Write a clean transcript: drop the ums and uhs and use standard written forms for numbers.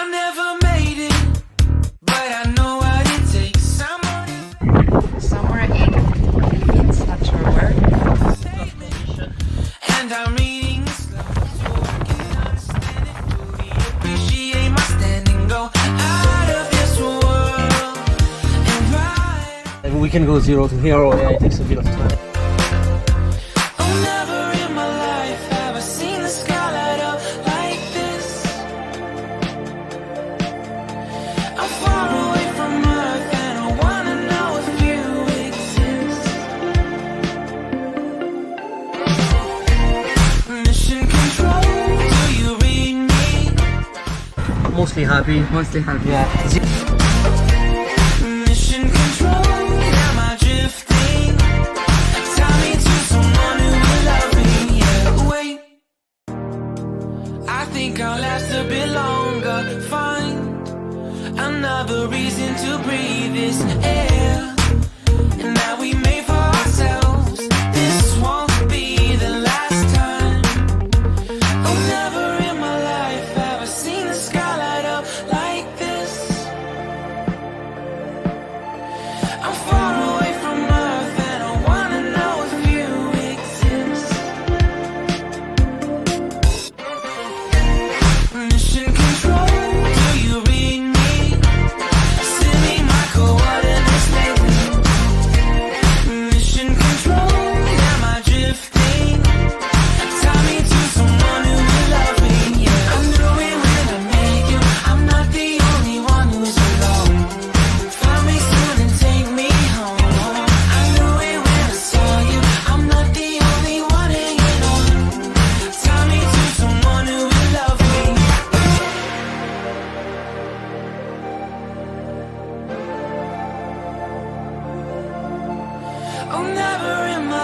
I never made it, but I know what it takes. Somewhere in such a work. And I'm reading it slow, so I can understand it fully. Appreciate my standing, go out of this world and ride. We can go 0 to hero, yeah, it takes a bit of time. Oh, never in my life have I seen the sky light up like this. I'm far away from Earth and I wanna know if you exist. Mission control, do you read me? Mostly happy. Mostly happy. Yeah. Mission control, am I drifting? Tie me to someone who will love me, yeah. Wait, I think I'll last a bit longer. Find another reason to breathe this air, and that we made for ourselves. This won't be the last time. Oh, never in my life have I seen the sky light up like this. I'm far away from Earth and I wanna know if you exist. Mission control, do you read me? Send me my coordinates lately. Mission control, am I drifting? Tie me to someone who will love me, yeah. I knew it when I met you, I'm not the only one who's alone. Find me soon and take me home. I knew it when I saw you, I'm not the only one hanging on. Tie me to someone who will love me. Oh, never in my